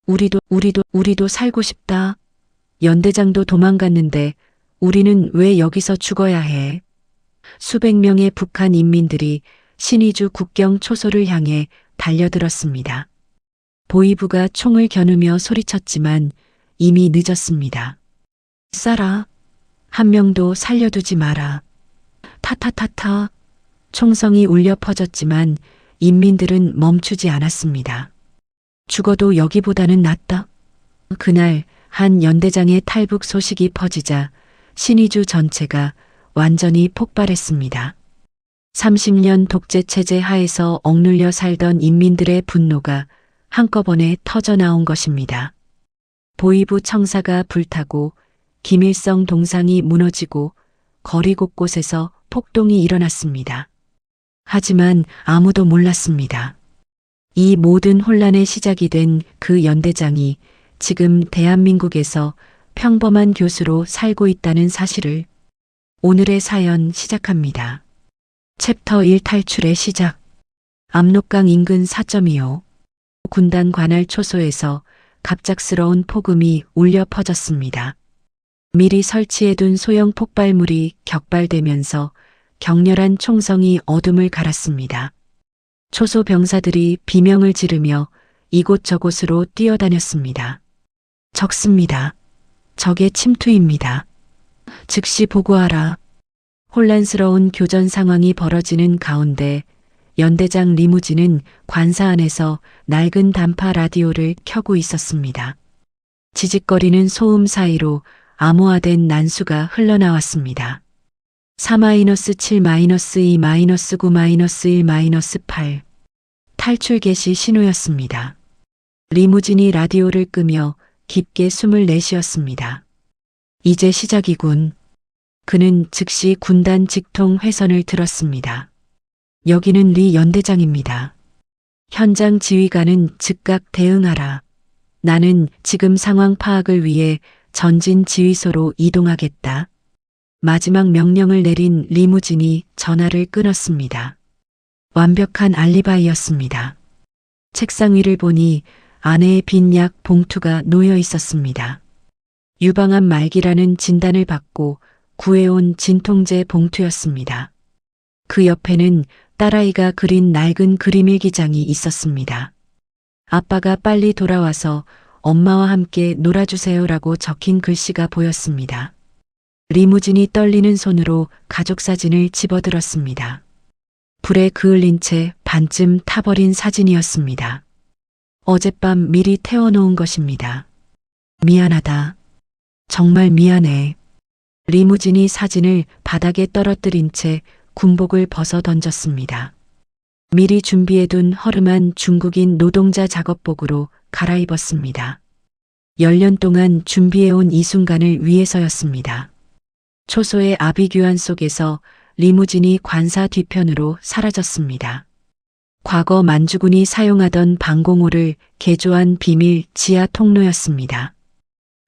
우리도 살고 싶다. 연대장도 도망갔는데 우리는 왜 여기서 죽어야 해? 수백 명의 북한 인민들이 신의주 국경 초소를 향해 달려들었습니다. 보위부가 총을 겨누며 소리쳤지만 이미 늦었습니다. 쏴라. 한 명도 살려두지 마라. 타타타타. 총성이 울려 퍼졌지만 인민들은 멈추지 않았습니다. 죽어도 여기보다는 낫다. 그날 한 연대장의 탈북 소식이 퍼지자 신의주 전체가 완전히 폭발했습니다. 30년 독재 체제 하에서 억눌려 살던 인민들의 분노가 한꺼번에 터져나온 것입니다. 보위부 청사가 불타고 김일성 동상이 무너지고 거리 곳곳에서 폭동이 일어났습니다. 하지만 아무도 몰랐습니다. 이 모든 혼란의 시작이 된 그 연대장이 지금 대한민국에서 평범한 교수로 살고 있다는 사실을. 오늘의 사연 시작합니다. 챕터 1 탈출의 시작. 압록강 인근 4.25 군단 관할 초소에서 갑작스러운 폭음이 울려 퍼졌습니다. 미리 설치해둔 소형 폭발물이 격발되면서 격렬한 총성이 어둠을 갈았습니다. 초소 병사들이 비명을 지르며 이곳저곳으로 뛰어다녔습니다. 적습니다. 적의 침투입니다. 즉시 보고하라. 혼란스러운 교전 상황이 벌어지는 가운데 연대장 리무진은 관사 안에서 낡은 단파 라디오를 켜고 있었습니다. 지직거리는 소음 사이로 암호화된 난수가 흘러나왔습니다. 4-7-2-9-1-8 탈출 개시 신호였습니다. 리무진이 라디오를 끄며 깊게 숨을 내쉬었습니다. 이제 시작이군. 그는 즉시 군단 직통 회선을 들었습니다. 여기는 리 연대장입니다. 현장 지휘관은 즉각 대응하라. 나는 지금 상황 파악을 위해 전진 지휘소로 이동하겠다. 마지막 명령을 내린 리무진이 전화를 끊었습니다. 완벽한 알리바이였습니다. 책상 위를 보니 안에 빈 약 봉투가 놓여 있었습니다. 유방암 말기라는 진단을 받고 구해온 진통제 봉투였습니다. 그 옆에는 딸아이가 그린 낡은 그림일기장이 있었습니다. 아빠가 빨리 돌아와서 엄마와 함께 놀아주세요라고 적힌 글씨가 보였습니다. 리무진이 떨리는 손으로 가족 사진을 집어들었습니다. 불에 그을린 채 반쯤 타버린 사진이었습니다. 어젯밤 미리 태워놓은 것입니다. 미안하다. 정말 미안해. 리무진이 사진을 바닥에 떨어뜨린 채 군복을 벗어 던졌습니다. 미리 준비해둔 허름한 중국인 노동자 작업복으로 갈아입었습니다. 10년 동안 준비해온 이 순간을 위해서였습니다. 초소의 아비규환 속에서 리무진이 관사 뒤편으로 사라졌습니다. 과거 만주군이 사용하던 방공호를 개조한 비밀 지하 통로였습니다.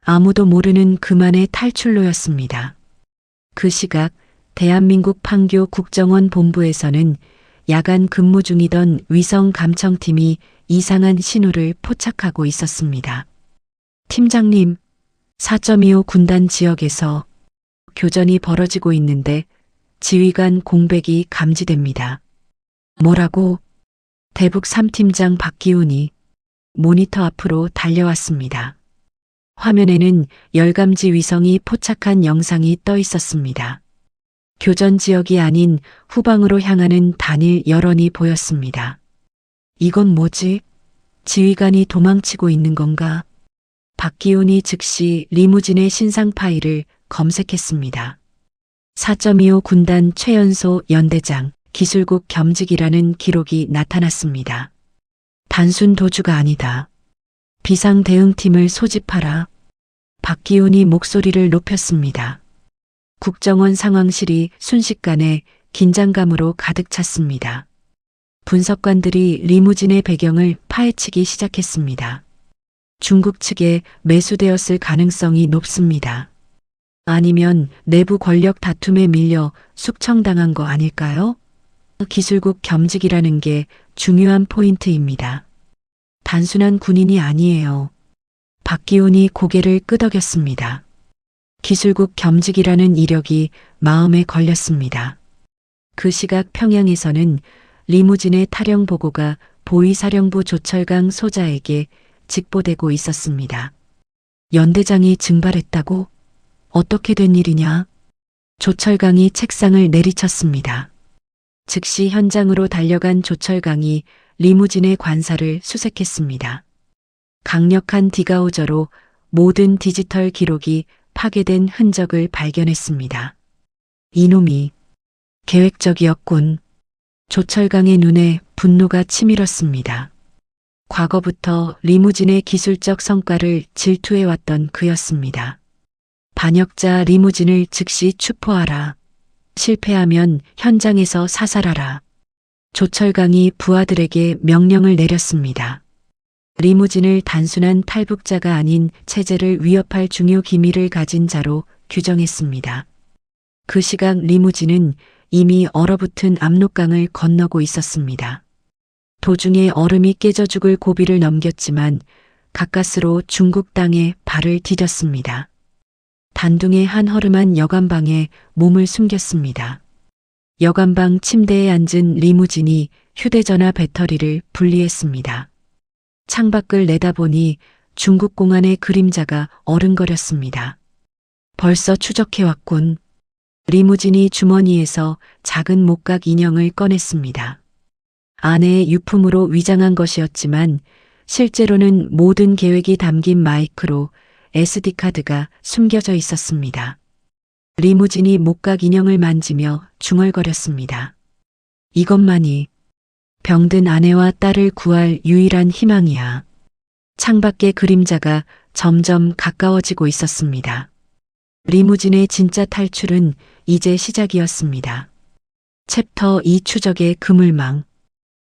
아무도 모르는 그만의 탈출로였습니다. 그 시각 대한민국 판교 국정원 본부에서는 야간 근무 중이던 위성 감청팀이 이상한 신호를 포착하고 있었습니다. 팀장님, 4.25 군단 지역에서 교전이 벌어지고 있는데 지휘관 공백이 감지됩니다. 뭐라고? 대북 3팀장 박기훈이 모니터 앞으로 달려왔습니다. 화면에는 열감지 위성이 포착한 영상이 떠 있었습니다. 교전 지역이 아닌 후방으로 향하는 단일 여론이 보였습니다. 이건 뭐지? 지휘관이 도망치고 있는 건가? 박기훈이 즉시 리무진의 신상 파일을 검색했습니다. 4.25 군단 최연소 연대장 기술국 겸직이라는 기록이 나타났습니다. 단순 도주가 아니다. 비상대응팀을 소집하라. 박기훈이 목소리를 높였습니다. 국정원 상황실이 순식간에 긴장감으로 가득 찼습니다. 분석관들이 리무진의 배경을 파헤치기 시작했습니다. 중국 측에 매수되었을 가능성이 높습니다. 아니면 내부 권력 다툼에 밀려 숙청당한 거 아닐까요? 기술국 겸직이라는 게 중요한 포인트입니다. 단순한 군인이 아니에요. 박기훈이 고개를 끄덕였습니다. 기술국 겸직이라는 이력이 마음에 걸렸습니다. 그 시각 평양에서는 리무진의 탈영 보고가 보위사령부 조철강 소자에게 직보되고 있었습니다. 연대장이 증발했다고? 어떻게 된 일이냐? 조철강이 책상을 내리쳤습니다. 즉시 현장으로 달려간 조철강이 리무진의 관사를 수색했습니다. 강력한 디가우저로 모든 디지털 기록이 파괴된 흔적을 발견했습니다. 이놈이 계획적이었군. 조철강의 눈에 분노가 치밀었습니다. 과거부터 리무진의 기술적 성과를 질투해왔던 그였습니다. 반역자 리무진을 즉시 추포하라. 실패하면 현장에서 사살하라. 조철강이 부하들에게 명령을 내렸습니다. 리무진을 단순한 탈북자가 아닌 체제를 위협할 중요 기밀을 가진 자로 규정했습니다. 그 시각 리무진은 이미 얼어붙은 압록강을 건너고 있었습니다. 도중에 얼음이 깨져 죽을 고비를 넘겼지만 가까스로 중국 땅에 발을 디뎠습니다. 단둥의 한 허름한 여관방에 몸을 숨겼습니다. 여관방 침대에 앉은 리무진이 휴대전화 배터리를 분리했습니다. 창밖을 내다보니 중국 공안의 그림자가 어른거렸습니다. 벌써 추적해왔군. 리무진이 주머니에서 작은 목각 인형을 꺼냈습니다. 아내의 유품으로 위장한 것이었지만 실제로는 모든 계획이 담긴 마이크로 SD카드가 숨겨져 있었습니다. 리무진이 목각 인형을 만지며 중얼거렸습니다. 이것만이 병든 아내와 딸을 구할 유일한 희망이야. 창밖의 그림자가 점점 가까워지고 있었습니다. 리무진의 진짜 탈출은 이제 시작이었습니다. 챕터 2 추적의 그물망.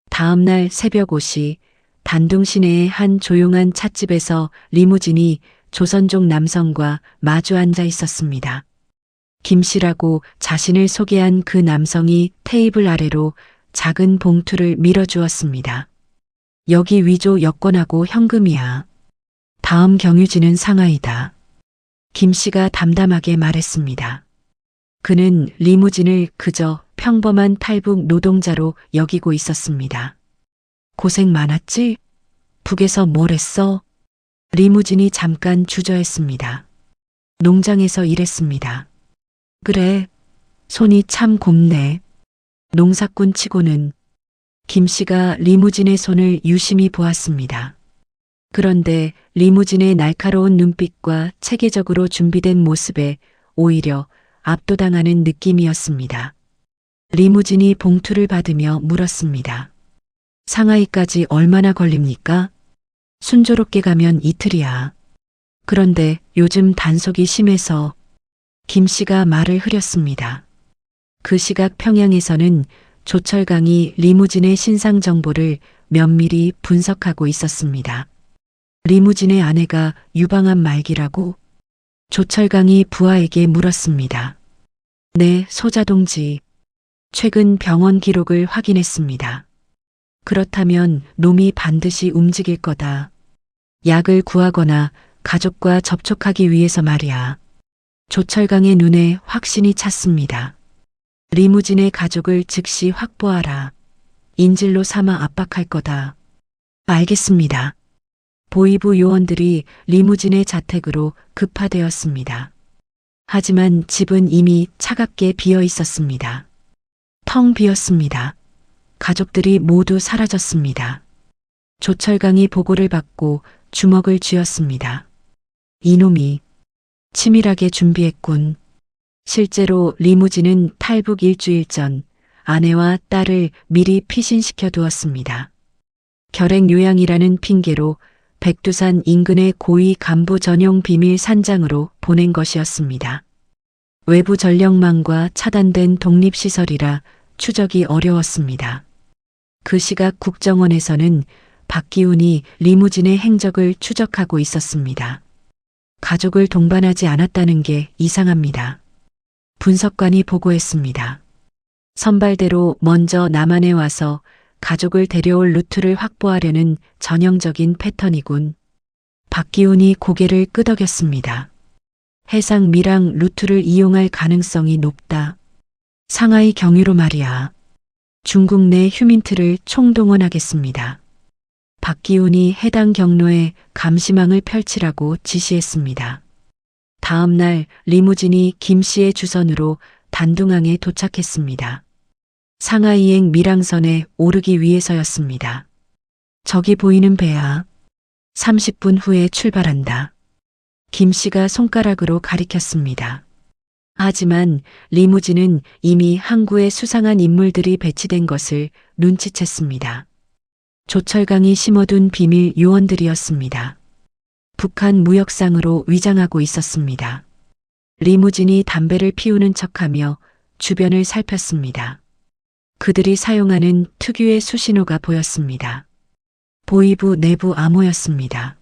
다음 날 새벽 5시 단둥 시내의 한 조용한 찻집에서 리무진이 조선족 남성과 마주 앉아 있었습니다. 김 씨라고 자신을 소개한 그 남성이 테이블 아래로 작은 봉투를 밀어주었습니다. 여기 위조 여권하고 현금이야. 다음 경유지는 상하이다. 김 씨가 담담하게 말했습니다. 그는 리무진을 그저 평범한 탈북 노동자로 여기고 있었습니다. 고생 많았지? 북에서 뭘 했어? 리무진이 잠깐 주저했습니다. 농장에서 일했습니다. 그래, 손이 참 곱네. 농사꾼 치고는. 김 씨가 리무진의 손을 유심히 보았습니다. 그런데 리무진의 날카로운 눈빛과 체계적으로 준비된 모습에 오히려 압도당하는 느낌이었습니다. 리무진이 봉투를 받으며 물었습니다. 상하이까지 얼마나 걸립니까? 순조롭게 가면 이틀이야. 그런데 요즘 단속이 심해서. 김 씨가 말을 흐렸습니다. 그 시각 평양에서는 조철강이 리무진의 신상 정보를 면밀히 분석하고 있었습니다. 리무진의 아내가 유방암 말기라고? 조철강이 부하에게 물었습니다. 네, 소자동지. 최근 병원 기록을 확인했습니다. 그렇다면 놈이 반드시 움직일 거다. 약을 구하거나 가족과 접촉하기 위해서 말이야. 조철강의 눈에 확신이 찼습니다. 리무진의 가족을 즉시 확보하라. 인질로 삼아 압박할 거다. 알겠습니다. 보위부 요원들이 리무진의 자택으로 급파되었습니다. 하지만 집은 이미 차갑게 비어 있었습니다. 텅 비었습니다. 가족들이 모두 사라졌습니다. 조철강이 보고를 받고 주먹을 쥐었습니다. 이놈이 치밀하게 준비했군. 실제로 리무진은 탈북 일주일 전 아내와 딸을 미리 피신시켜 두었습니다. 결핵 요양이라는 핑계로 백두산 인근의 고위 간부 전용 비밀 산장으로 보낸 것이었습니다. 외부 전력망과 차단된 독립시설이라 추적이 어려웠습니다. 그 시각 국정원에서는 박기훈이 리무진의 행적을 추적하고 있었습니다. 가족을 동반하지 않았다는 게 이상합니다. 분석관이 보고했습니다. 선발대로 먼저 남한에 와서 가족을 데려올 루트를 확보하려는 전형적인 패턴이군. 박기훈이 고개를 끄덕였습니다. 해상 밀항 루트를 이용할 가능성이 높다. 상하이 경유로 말이야. 중국 내 휴민트를 총동원하겠습니다. 박기훈이 해당 경로에 감시망을 펼치라고 지시했습니다. 다음 날 리무진이 김 씨의 주선으로 단둥항에 도착했습니다. 상하이행 밀항선에 오르기 위해서였습니다. 저기 보이는 배야. 30분 후에 출발한다. 김 씨가 손가락으로 가리켰습니다. 하지만 리무진은 이미 항구에 수상한 인물들이 배치된 것을 눈치챘습니다. 조철강이 심어둔 비밀 요원들이었습니다. 북한 무역상으로 위장하고 있었습니다. 리무진이 담배를 피우는 척하며 주변을 살폈습니다. 그들이 사용하는 특유의 수신호가 보였습니다. 보이부 내부 암호였습니다.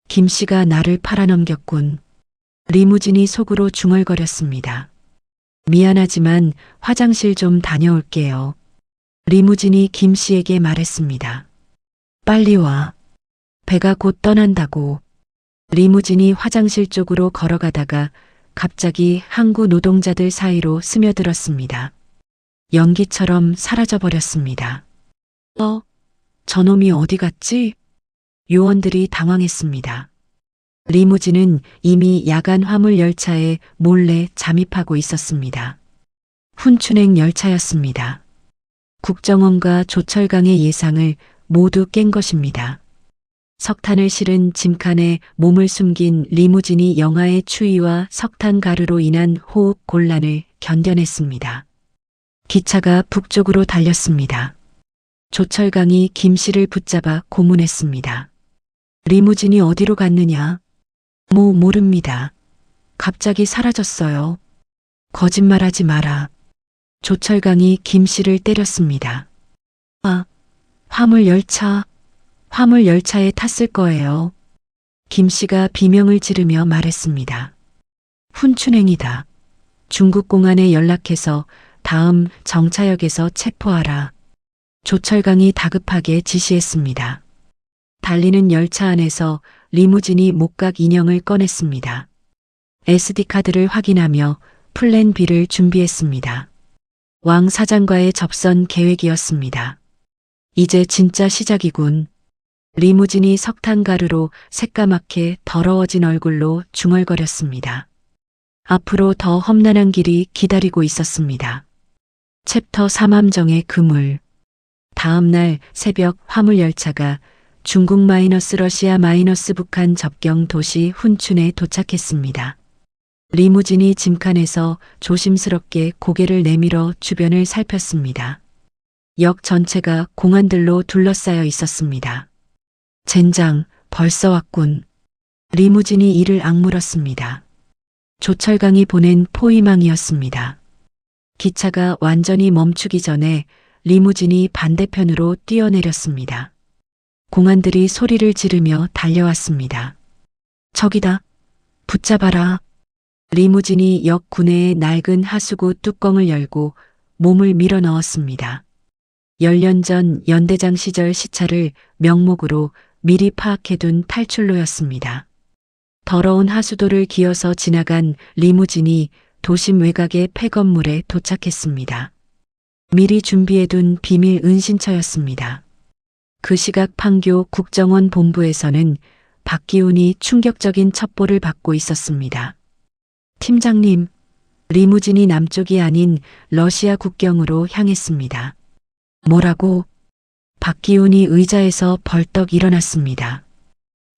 김 씨가 나를 팔아넘겼군. 리무진이 속으로 중얼거렸습니다. 미안하지만 화장실 좀 다녀올게요. 리무진이 김 씨에게 말했습니다. 빨리 와. 배가 곧 떠난다고. 리무진이 화장실 쪽으로 걸어가다가 갑자기 항구 노동자들 사이로 스며들었습니다. 연기처럼 사라져버렸습니다. 저놈이 어디 갔지? 요원들이 당황했습니다. 리무진은 이미 야간 화물 열차에 몰래 잠입하고 있었습니다. 훈춘행 열차였습니다. 국정원과 조철강의 예상을 모두 깬 것입니다. 석탄을 실은 짐칸에 몸을 숨긴 리무진이 영하의 추위와 석탄 가루로 인한 호흡 곤란을 견뎌냈습니다. 기차가 북쪽으로 달렸습니다. 조철강이 김 씨를 붙잡아 고문했습니다. 리무진이 어디로 갔느냐? 모릅니다. 갑자기 사라졌어요. 거짓말하지 마라. 조철강이 김 씨를 때렸습니다. 화물 열차에 탔을 거예요. 김 씨가 비명을 지르며 말했습니다. 훈춘행이다. 중국 공안에 연락해서 다음 정차역에서 체포하라. 조철강이 다급하게 지시했습니다. 달리는 열차 안에서 리무진이 목각 인형을 꺼냈습니다. SD카드를 확인하며 플랜 B를 준비했습니다. 왕 사장과의 접선 계획이었습니다. 이제 진짜 시작이군. 리무진이 석탄가루로 새까맣게 더러워진 얼굴로 중얼거렸습니다. 앞으로 더 험난한 길이 기다리고 있었습니다. 챕터 3함정의 그물. 다음 날 새벽 화물열차가 중국 러시아 북한 접경 도시 훈춘에 도착했습니다. 리무진이 짐칸에서 조심스럽게 고개를 내밀어 주변을 살폈습니다. 역 전체가 공안들로 둘러싸여 있었습니다. 젠장, 벌써 왔군. 리무진이 이를 악물었습니다. 조철강이 보낸 포위망이었습니다. 기차가 완전히 멈추기 전에 리무진이 반대편으로 뛰어내렸습니다. 공안들이 소리를 지르며 달려왔습니다. 저기다. 붙잡아라. 리무진이 역 구내의 낡은 하수구 뚜껑을 열고 몸을 밀어 넣었습니다. 10년 전 연대장 시절 시차를 명목으로 미리 파악해둔 탈출로였습니다. 더러운 하수도를 기어서 지나간 리무진이 도심 외곽의 폐건물에 도착했습니다. 미리 준비해둔 비밀 은신처였습니다. 그 시각 판교 국정원 본부에서는 박기훈이 충격적인 첩보를 받고 있었습니다. 팀장님, 리무진이 남쪽이 아닌 러시아 국경으로 향했습니다. 뭐라고? 박기훈이 의자에서 벌떡 일어났습니다.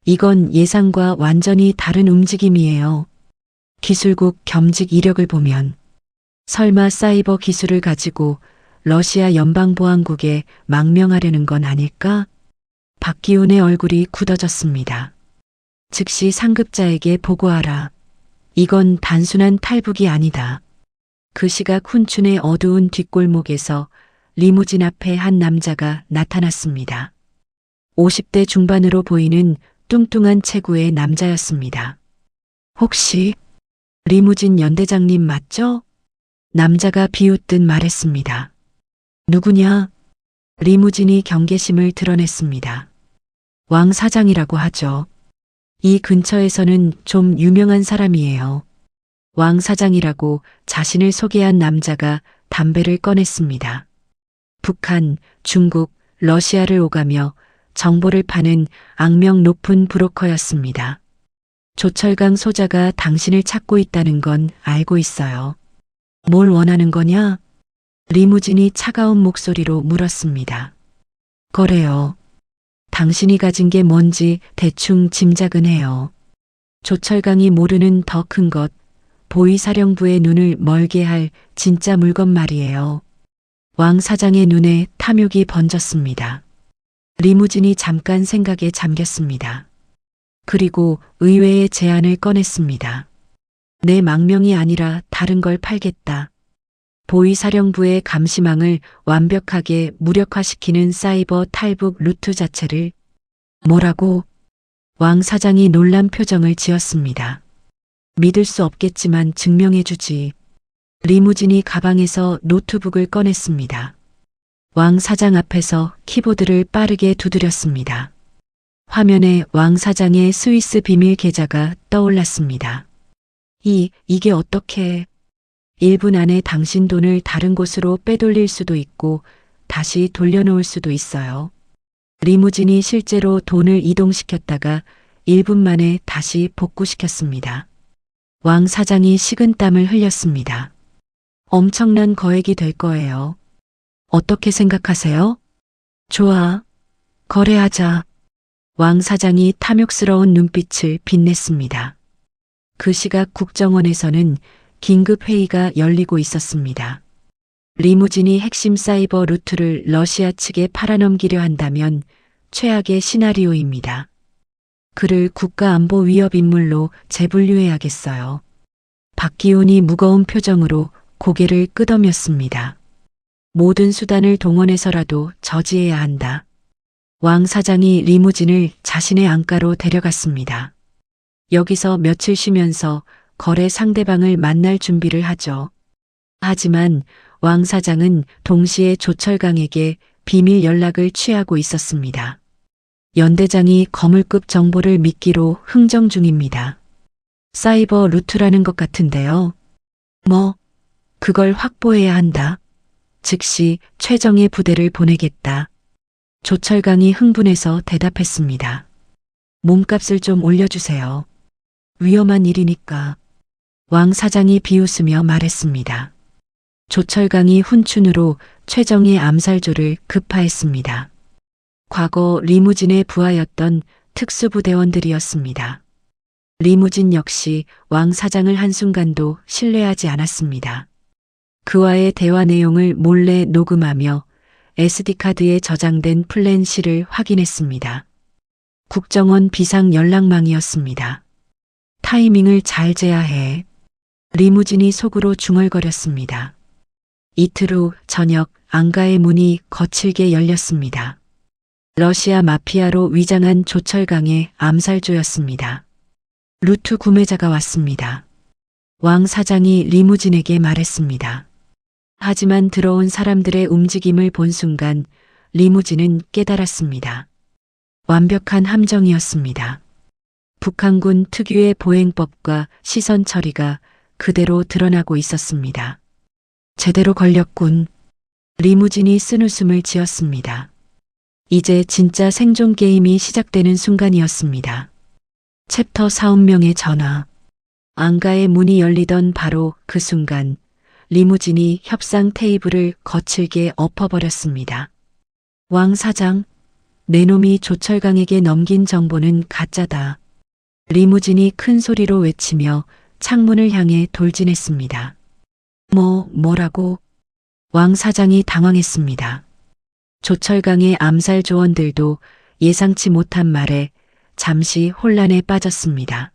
이건 예상과 완전히 다른 움직임이에요. 기술국 겸직 이력을 보면 설마 사이버 기술을 가지고 러시아 연방보안국에 망명하려는 건 아닐까? 박기훈의 얼굴이 굳어졌습니다. 즉시 상급자에게 보고하라. 이건 단순한 탈북이 아니다. 그 시각 훈춘의 어두운 뒷골목에서 리무진 앞에 한 남자가 나타났습니다. 50대 중반으로 보이는 뚱뚱한 체구의 남자였습니다. 혹시 리무진 연대장님 맞죠? 남자가 비웃듯 말했습니다. 누구냐? 리무진이 경계심을 드러냈습니다. 왕 사장이라고 하죠. 이 근처에서는 좀 유명한 사람이에요. 왕 사장이라고 자신을 소개한 남자가 담배를 꺼냈습니다. 북한, 중국, 러시아를 오가며 정보를 파는 악명 높은 브로커였습니다. 조철강 소자가 당신을 찾고 있다는 건 알고 있어요. 뭘 원하는 거냐? 리무진이 차가운 목소리로 물었습니다. 거래요. 당신이 가진 게 뭔지 대충 짐작은 해요. 조철강이 모르는 더 큰 것, 보위사령부의 눈을 멀게 할 진짜 물건 말이에요. 왕 사장의 눈에 탐욕이 번졌습니다. 리무진이 잠깐 생각에 잠겼습니다. 그리고 의외의 제안을 꺼냈습니다. 내 망명이 아니라 다른 걸 팔겠다. 보위사령부의 감시망을 완벽하게 무력화시키는 사이버 탈북 루트 자체를. 뭐라고? 왕 사장이 놀란 표정을 지었습니다. 믿을 수 없겠지만 증명해주지. 리무진이 가방에서 노트북을 꺼냈습니다. 왕 사장 앞에서 키보드를 빠르게 두드렸습니다. 화면에 왕 사장의 스위스 비밀 계좌가 떠올랐습니다. 이게 어떻게? 1분 안에 당신 돈을 다른 곳으로 빼돌릴 수도 있고 다시 돌려놓을 수도 있어요. 리무진이 실제로 돈을 이동시켰다가 1분 만에 다시 복구시켰습니다. 왕 사장이 식은땀을 흘렸습니다. 엄청난 거액이 될 거예요. 어떻게 생각하세요? 좋아. 거래하자. 왕 사장이 탐욕스러운 눈빛을 빛냈습니다. 그 시각 국정원에서는 긴급 회의가 열리고 있었습니다. 리무진이 핵심 사이버 루트를 러시아 측에 팔아넘기려 한다면 최악의 시나리오입니다. 그를 국가안보 위협 인물로 재분류해야겠어요. 박기훈이 무거운 표정으로 고개를 끄덕였습니다. 모든 수단을 동원해서라도 저지해야 한다. 왕 사장이 리무진을 자신의 안가로 데려갔습니다. 여기서 며칠 쉬면서 거래 상대방을 만날 준비를 하죠. 하지만 왕 사장은 동시에 조철강에게 비밀 연락을 취하고 있었습니다. 연대장이 거물급 정보를 미끼로 흥정 중입니다. 사이버 루트라는 것 같은데요. 그걸 확보해야 한다. 즉시 최정예 부대를 보내겠다. 조철강이 흥분해서 대답했습니다. 몸값을 좀 올려주세요. 위험한 일이니까. 왕 사장이 비웃으며 말했습니다. 조철강이 훈춘으로 최정예 암살조를 급파했습니다. 과거 리무진의 부하였던 특수부대원들이었습니다. 리무진 역시 왕 사장을 한순간도 신뢰하지 않았습니다. 그와의 대화 내용을 몰래 녹음하며 SD카드에 저장된 플랜 C를 확인했습니다. 국정원 비상 연락망이었습니다. 타이밍을 잘 재야 해. 리무진이 속으로 중얼거렸습니다. 이틀 후 저녁 안가의 문이 거칠게 열렸습니다. 러시아 마피아로 위장한 조철강의 암살조였습니다. 루트 구매자가 왔습니다. 왕 사장이 리무진에게 말했습니다. 하지만 들어온 사람들의 움직임을 본 순간 리무진은 깨달았습니다. 완벽한 함정이었습니다. 북한군 특유의 보행법과 시선 처리가 그대로 드러나고 있었습니다. 제대로 걸렸군. 리무진이 쓴웃음을 지었습니다. 이제 진짜 생존 게임이 시작되는 순간이었습니다. 챕터 4운명의 전화. 안가의 문이 열리던 바로 그 순간 리무진이 협상 테이블을 거칠게 엎어버렸습니다. 왕 사장, 내 놈이 조철강에게 넘긴 정보는 가짜다. 리무진이 큰 소리로 외치며 창문을 향해 돌진했습니다. 뭐라고? 왕 사장이 당황했습니다. 조철강의 암살 조원들도 예상치 못한 말에 잠시 혼란에 빠졌습니다.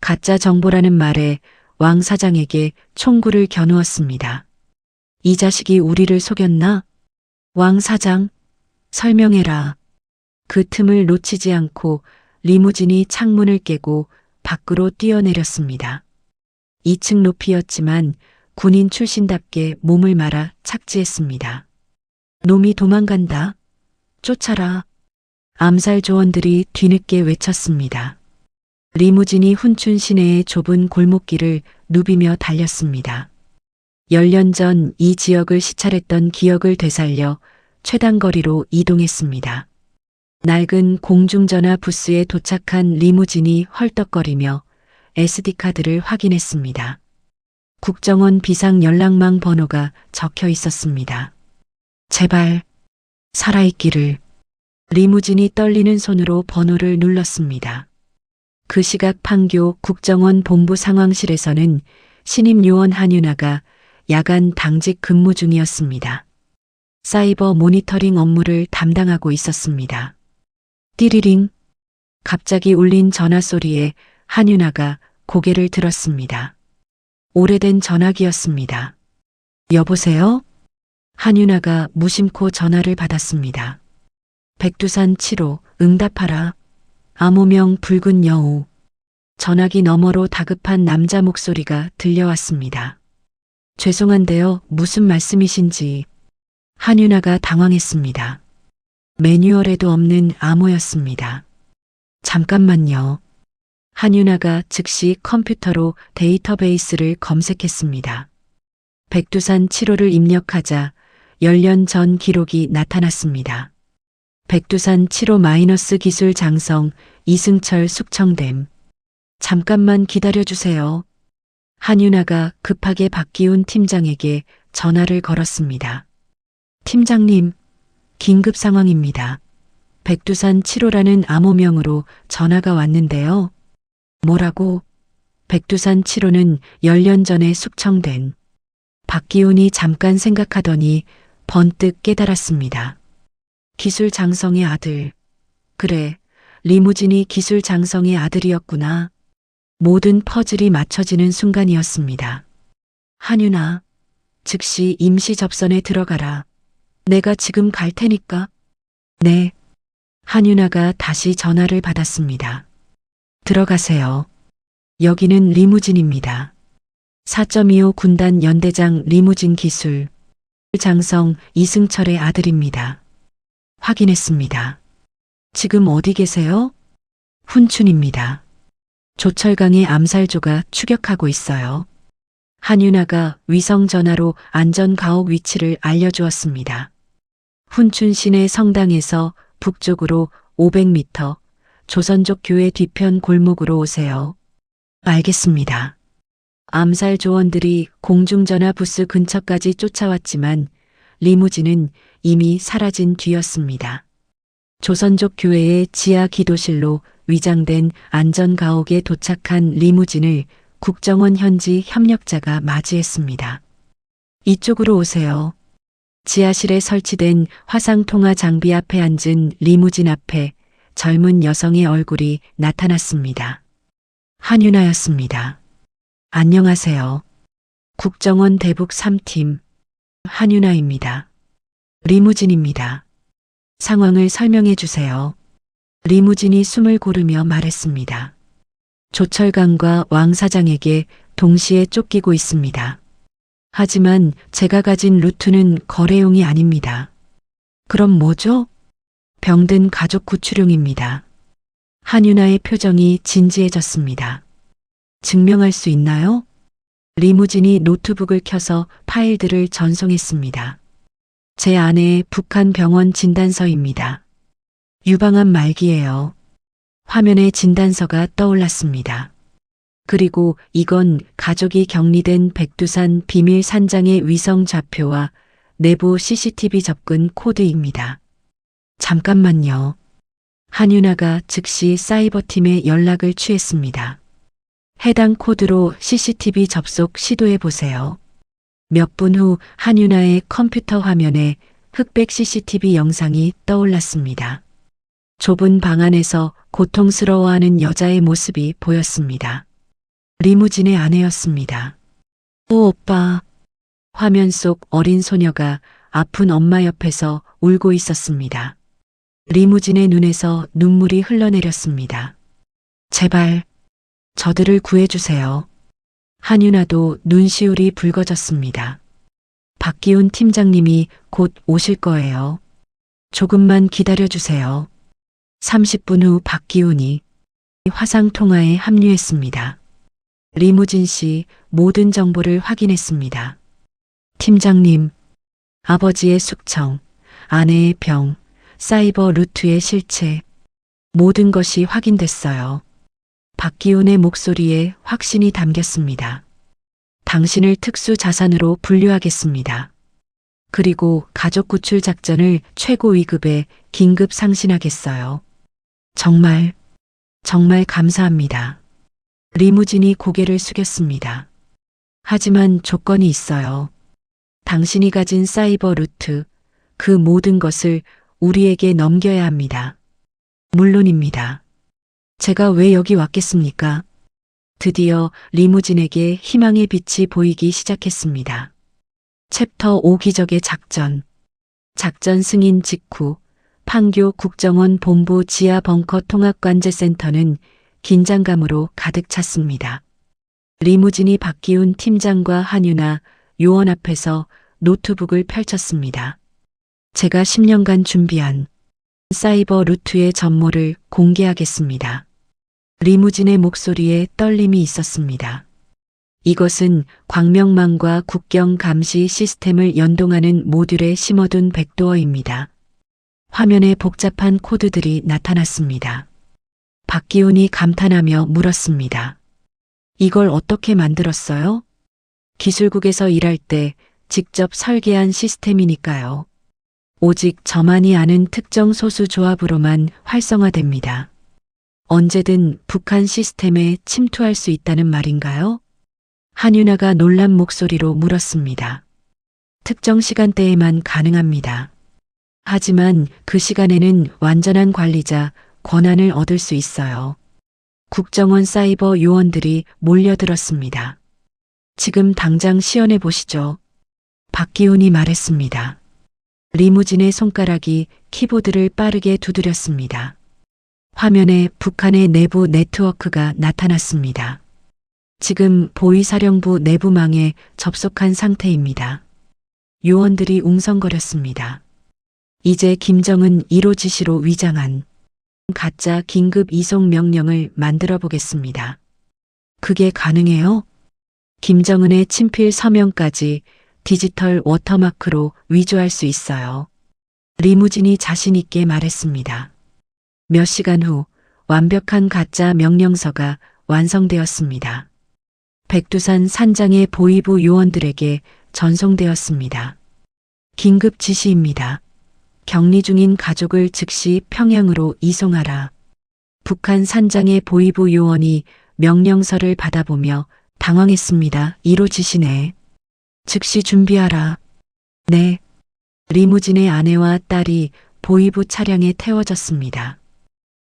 가짜 정보라는 말에 왕 사장에게 총구를 겨누었습니다. 이 자식이 우리를 속였나? 왕 사장, 설명해라. 그 틈을 놓치지 않고 리무진이 창문을 깨고 밖으로 뛰어내렸습니다. 2층 높이였지만 군인 출신답게 몸을 말아 착지했습니다. 놈이 도망간다. 쫓아라. 암살 조원들이 뒤늦게 외쳤습니다. 리무진이 훈춘 시내의 좁은 골목길을 누비며 달렸습니다. 10년 전 이 지역을 시찰했던 기억을 되살려 최단거리로 이동했습니다. 낡은 공중전화 부스에 도착한 리무진이 헐떡거리며 SD카드를 확인했습니다. 국정원 비상 연락망 번호가 적혀 있었습니다. 제발 살아있기를. 리무진이 떨리는 손으로 번호를 눌렀습니다. 그 시각 판교 국정원 본부 상황실에서는 신임 요원 한윤아가 야간 당직 근무 중이었습니다. 사이버 모니터링 업무를 담당하고 있었습니다. 띠리링. 갑자기 울린 전화 소리에 한윤아가 고개를 들었습니다. 오래된 전화기였습니다. 여보세요? 한윤아가 무심코 전화를 받았습니다. 백두산 7호 응답하라. 암호명 붉은 여우. 전화기 너머로 다급한 남자 목소리가 들려왔습니다. 죄송한데요, 무슨 말씀이신지. 한윤아가 당황했습니다. 매뉴얼에도 없는 암호였습니다. 잠깐만요. 한윤아가 즉시 컴퓨터로 데이터베이스를 검색했습니다. 백두산 7호를 입력하자 10년 전 기록이 나타났습니다. 백두산 7호 마이너스 기술 장성 이승철 숙청됨. 잠깐만 기다려주세요. 한윤아가 급하게 박기훈 팀장에게 전화를 걸었습니다. 팀장님, 긴급 상황입니다. 백두산 7호라는 암호명으로 전화가 왔는데요. 뭐라고? 백두산 7호는 10년 전에 숙청된. 박기훈이 잠깐 생각하더니 번뜩 깨달았습니다. 기술 장성의 아들. 그래, 리무진이 기술 장성의 아들이었구나. 모든 퍼즐이 맞춰지는 순간이었습니다. 한윤아, 즉시 임시 접선에 들어가라. 내가 지금 갈 테니까. 네. 한윤아가 다시 전화를 받았습니다. 들어가세요. 여기는 리무진입니다. 4.25 군단 연대장 리무진 기술. 장성 이승철의 아들입니다. 확인했습니다. 지금 어디 계세요? 훈춘입니다. 조철강의 암살조가 추격하고 있어요. 한윤아가 위성전화로 안전가옥 위치를 알려주었습니다. 훈춘 시내 성당에서 북쪽으로 500m, 조선족 교회 뒤편 골목으로 오세요. 알겠습니다. 암살 조원들이 공중전화 부스 근처까지 쫓아왔지만 리무진은 이미 사라진 뒤였습니다. 조선족 교회의 지하 기도실로 위장된 안전가옥에 도착한 리무진을 국정원 현지 협력자가 맞이했습니다. 이쪽으로 오세요. 지하실에 설치된 화상통화 장비 앞에 앉은 리무진 앞에 젊은 여성의 얼굴이 나타났습니다. 한윤아였습니다. 안녕하세요. 국정원 대북 3팀 한윤아입니다. 리무진입니다. 상황을 설명해 주세요. 리무진이 숨을 고르며 말했습니다. 조철강과 왕 사장에게 동시에 쫓기고 있습니다. 하지만 제가 가진 루트는 거래용이 아닙니다. 그럼 뭐죠? 병든 가족 구출용입니다. 한윤아의 표정이 진지해졌습니다. 증명할 수 있나요? 리무진이 노트북을 켜서 파일들을 전송했습니다. 제 아내의 북한 병원 진단서입니다. 유방암 말기예요. 화면에 진단서가 떠올랐습니다. 그리고 이건 가족이 격리된 백두산 비밀 산장의 위성 좌표와 내부 CCTV 접근 코드입니다. 잠깐만요. 한윤아가 즉시 사이버팀에 연락을 취했습니다. 해당 코드로 CCTV 접속 시도해 보세요. 몇 분 후 한윤아의 컴퓨터 화면에 흑백 CCTV 영상이 떠올랐습니다. 좁은 방 안에서 고통스러워하는 여자의 모습이 보였습니다. 리무진의 아내였습니다. 오, 오빠. 화면 속 어린 소녀가 아픈 엄마 옆에서 울고 있었습니다. 리무진의 눈에서 눈물이 흘러내렸습니다. 제발 저들을 구해주세요. 한윤아도 눈시울이 붉어졌습니다. 박기훈 팀장님이 곧 오실 거예요. 조금만 기다려주세요. 30분 후 박기훈이 화상통화에 합류했습니다. 리무진 씨 모든 정보를 확인했습니다. 팀장님, 아버지의 숙청, 아내의 병, 사이버 루트의 실체, 모든 것이 확인됐어요. 박기훈의 목소리에 확신이 담겼습니다. 당신을 특수 자산으로 분류하겠습니다. 그리고 가족 구출 작전을 최고 위급에 긴급 상신하겠어요. 정말 감사합니다. 리무진이 고개를 숙였습니다. 하지만 조건이 있어요. 당신이 가진 사이버 루트, 그 모든 것을 우리에게 넘겨야 합니다. 물론입니다. 제가 왜 여기 왔겠습니까? 드디어 리무진에게 희망의 빛이 보이기 시작했습니다. 챕터 5 기적의 작전. 작전 승인 직후 판교 국정원 본부 지하 벙커 통합관제센터는 긴장감으로 가득 찼습니다. 리무진이 박기훈 팀장과 한유나 요원 앞에서 노트북을 펼쳤습니다. 제가 10년간 준비한 사이버 루트의 전모를 공개하겠습니다. 리무진의 목소리에 떨림이 있었습니다. 이것은 광명망과 국경 감시 시스템을 연동하는 모듈에 심어둔 백도어입니다. 화면에 복잡한 코드들이 나타났습니다. 박기훈이 감탄하며 물었습니다. 이걸 어떻게 만들었어요? 기술국에서 일할 때 직접 설계한 시스템이니까요. 오직 저만이 아는 특정 소수 조합으로만 활성화됩니다. 언제든 북한 시스템에 침투할 수 있다는 말인가요? 한유나가 놀란 목소리로 물었습니다. 특정 시간대에만 가능합니다. 하지만 그 시간에는 완전한 관리자, 권한을 얻을 수 있어요. 국정원 사이버 요원들이 몰려들었습니다. 지금 당장 시연해 보시죠. 박기훈이 말했습니다. 리무진의 손가락이 키보드를 빠르게 두드렸습니다. 화면에 북한의 내부 네트워크가 나타났습니다. 지금 보위사령부 내부망에 접속한 상태입니다. 요원들이 웅성거렸습니다. 이제 김정은 1호 지시로 위장한 가짜 긴급 이송 명령을 만들어 보겠습니다. 그게 가능해요? 김정은의 친필 서명까지 디지털 워터마크로 위조할 수 있어요. 리무진이 자신 있게 말했습니다. 몇 시간 후 완벽한 가짜 명령서가 완성되었습니다. 백두산 산장의 보위부 요원들에게 전송되었습니다. 긴급 지시입니다. 격리 중인 가족을 즉시 평양으로 이송하라. 북한 산장의 보위부 요원이 명령서를 받아보며 당황했습니다. 1호 지시네. 즉시 준비하라. 네. 리무진의 아내와 딸이 보위부 차량에 태워졌습니다.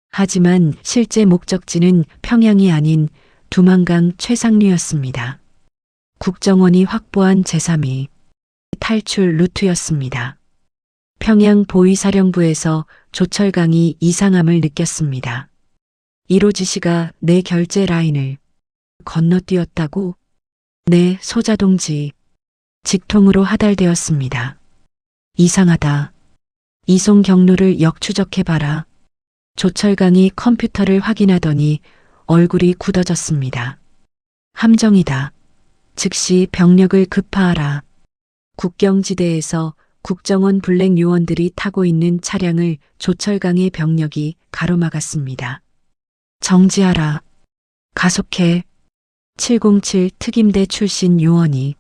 하지만 실제 목적지는 평양이 아닌 두만강 최상류였습니다. 국정원이 확보한 제3위 탈출 루트였습니다. 평양 보위사령부에서 조철강이 이상함을 느꼈습니다. 1호 지시가 내 결제 라인을 건너뛰었다고? 네, 소자동지. 직통으로 하달되었습니다. 이상하다. 이송 경로를 역추적해봐라. 조철강이 컴퓨터를 확인하더니 얼굴이 굳어졌습니다. 함정이다. 즉시 병력을 급파하라. 국경지대에서 국정원 블랙 요원들이 타고 있는 차량을 조철강의 병력이 가로막았습니다. 정지하라. 가속해. 707 특임대 출신 요원이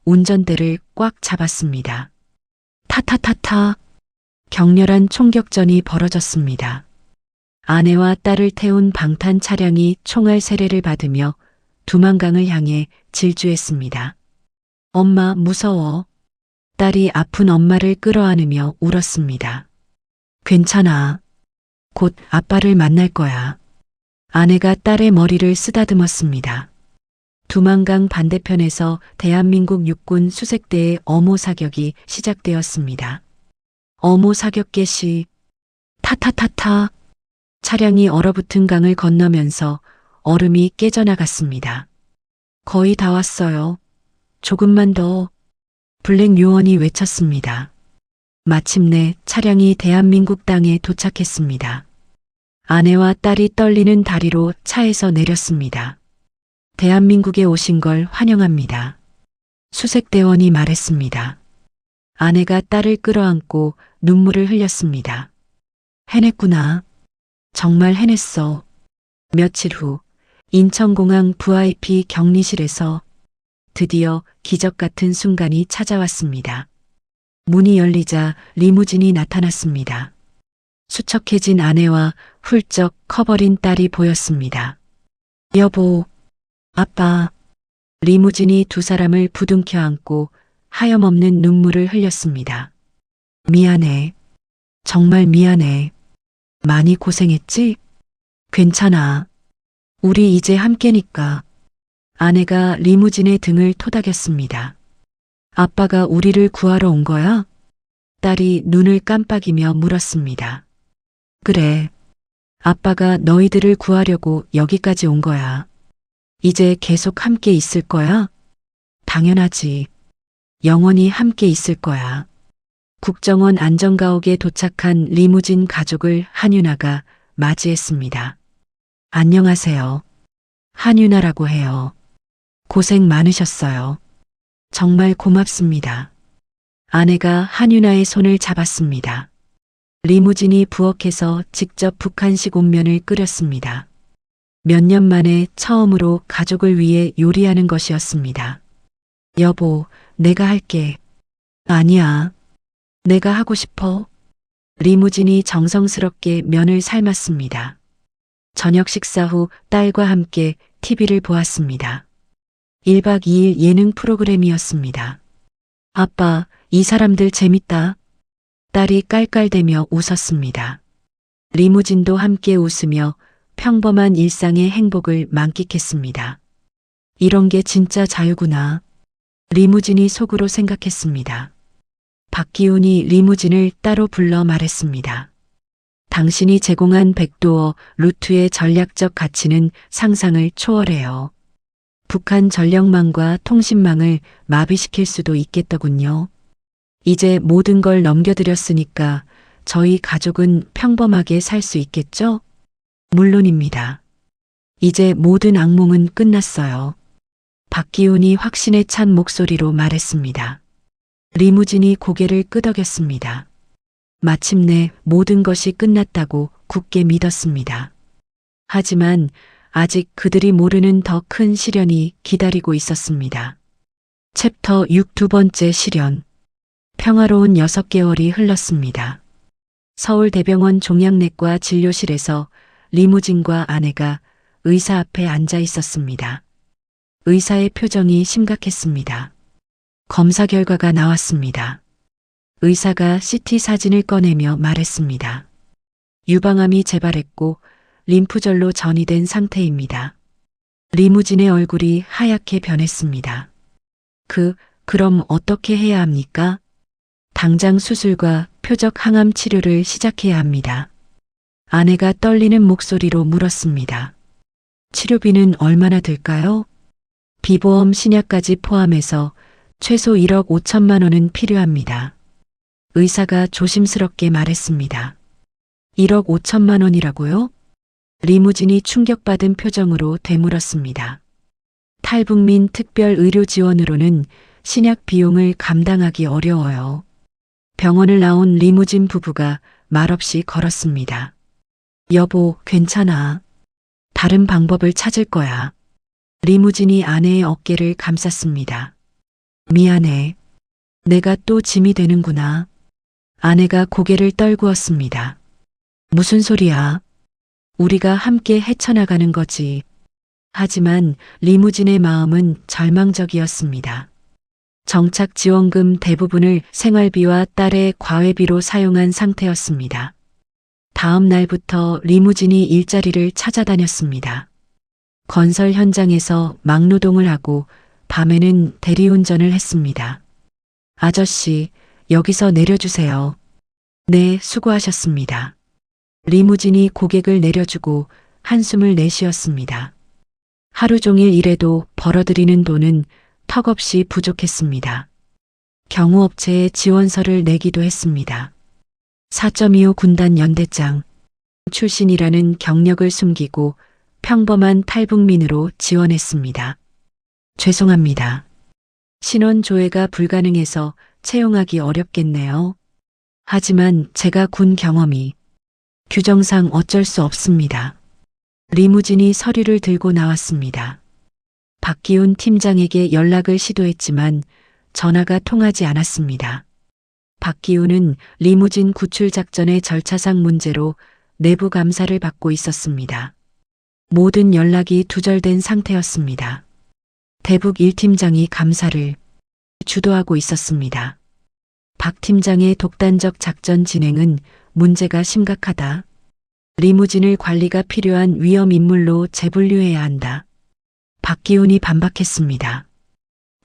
운전대를 꽉 잡았습니다. 타타타타. 격렬한 총격전이 벌어졌습니다. 아내와 딸을 태운 방탄 차량이 총알 세례를 받으며 두만강을 향해 질주했습니다. 엄마 무서워. 딸이 아픈 엄마를 끌어안으며 울었습니다. 괜찮아. 곧 아빠를 만날 거야. 아내가 딸의 머리를 쓰다듬었습니다. 두만강 반대편에서 대한민국 육군 수색대의 어모 사격이 시작되었습니다. 어모 사격 개시. 타타타타. 차량이 얼어붙은 강을 건너면서 얼음이 깨져나갔습니다. 거의 다 왔어요. 조금만 더. 블랙 요원이 외쳤습니다. 마침내 차량이 대한민국 땅에 도착했습니다. 아내와 딸이 떨리는 다리로 차에서 내렸습니다. 대한민국에 오신 걸 환영합니다. 수색대원이 말했습니다. 아내가 딸을 끌어안고 눈물을 흘렸습니다. 해냈구나. 정말 해냈어. 며칠 후 인천공항 VIP 격리실에서 드디어 기적 같은 순간이 찾아왔습니다. 문이 열리자 리무진이 나타났습니다. 수척해진 아내와 훌쩍 커버린 딸이 보였습니다. 여보, 아빠. 리무진이 두 사람을 부둥켜 안고 하염없는 눈물을 흘렸습니다. 미안해. 정말 미안해. 많이 고생했지? 괜찮아. 우리 이제 함께니까. 아내가 리무진의 등을 토닥였습니다. 아빠가 우리를 구하러 온 거야? 딸이 눈을 깜빡이며 물었습니다. 그래. 아빠가 너희들을 구하려고 여기까지 온 거야. 이제 계속 함께 있을 거야? 당연하지. 영원히 함께 있을 거야. 국정원 안전가옥에 도착한 리무진 가족을 한윤아가 맞이했습니다. 안녕하세요. 한윤아라고 해요. 고생 많으셨어요. 정말 고맙습니다. 아내가 한윤아의 손을 잡았습니다. 리무진이 부엌에서 직접 북한식 온면을 끓였습니다. 몇 년 만에 처음으로 가족을 위해 요리하는 것이었습니다. 여보, 내가 할게. 아니야. 내가 하고 싶어. 리무진이 정성스럽게 면을 삶았습니다. 저녁 식사 후 딸과 함께 TV를 보았습니다. 1박 2일 예능 프로그램이었습니다. 아빠, 이 사람들 재밌다. 딸이 깔깔대며 웃었습니다. 리무진도 함께 웃으며 평범한 일상의 행복을 만끽했습니다. 이런 게 진짜 자유구나. 리무진이 속으로 생각했습니다. 박기훈이 리무진을 따로 불러 말했습니다. 당신이 제공한 백도어 루트의 전략적 가치는 상상을 초월해요. 북한 전력망과 통신망을 마비시킬 수도 있겠더군요. 이제 모든 걸 넘겨드렸으니까 저희 가족은 평범하게 살 수 있겠죠? 물론입니다. 이제 모든 악몽은 끝났어요. 박기훈이 확신에 찬 목소리로 말했습니다. 리무진이 고개를 끄덕였습니다. 마침내 모든 것이 끝났다고 굳게 믿었습니다. 하지만 아직 그들이 모르는 더 큰 시련이 기다리고 있었습니다. 챕터 6 두 번째 시련. 평화로운 6개월이 흘렀습니다. 서울대병원 종양내과 진료실에서 리무진과 아내가 의사 앞에 앉아 있었습니다. 의사의 표정이 심각했습니다. 검사 결과가 나왔습니다. 의사가 CT 사진을 꺼내며 말했습니다. 유방암이 재발했고 림프절로 전이된 상태입니다. 리무진의 얼굴이 하얗게 변했습니다. 그럼 어떻게 해야 합니까? 당장 수술과 표적 항암 치료를 시작해야 합니다. 아내가 떨리는 목소리로 물었습니다. 치료비는 얼마나 들까요? 비보험 신약까지 포함해서 최소 1억 5천만 원은 필요합니다. 의사가 조심스럽게 말했습니다. 1억 5천만 원이라고요? 리무진이 충격받은 표정으로 되물었습니다. 탈북민 특별 의료 지원으로는 신약 비용을 감당하기 어려워요. 병원을 나온 리무진 부부가 말없이 걸었습니다. 여보, 괜찮아. 다른 방법을 찾을 거야. 리무진이 아내의 어깨를 감쌌습니다. 미안해. 내가 또 짐이 되는구나. 아내가 고개를 떨구었습니다. 무슨 소리야? 우리가 함께 헤쳐나가는 거지. 하지만 리무진의 마음은 절망적이었습니다. 정착 지원금 대부분을 생활비와 딸의 과외비로 사용한 상태였습니다. 다음 날부터 리무진이 일자리를 찾아다녔습니다. 건설 현장에서 막노동을 하고 밤에는 대리운전을 했습니다. 아저씨, 여기서 내려주세요. 네, 수고하셨습니다. 리무진이 고객을 내려주고 한숨을 내쉬었습니다. 하루 종일 일해도 벌어들이는 돈은 턱없이 부족했습니다. 경호업체에 지원서를 내기도 했습니다. 4.25 군단 연대장. 출신이라는 경력을 숨기고 평범한 탈북민으로 지원했습니다. 죄송합니다. 신원 조회가 불가능해서 채용하기 어렵겠네요. 하지만 제가 군 경험이 규정상 어쩔 수 없습니다. 리무진이 서류를 들고 나왔습니다. 박기훈 팀장에게 연락을 시도했지만 전화가 통하지 않았습니다. 박기훈은 리무진 구출 작전의 절차상 문제로 내부 감사를 받고 있었습니다. 모든 연락이 두절된 상태였습니다. 대북 1팀장이 감사를 주도하고 있었습니다. 박 팀장의 독단적 작전 진행은 문제가 심각하다. 리무진을 관리가 필요한 위험 인물로 재분류해야 한다. 박기훈이 반박했습니다.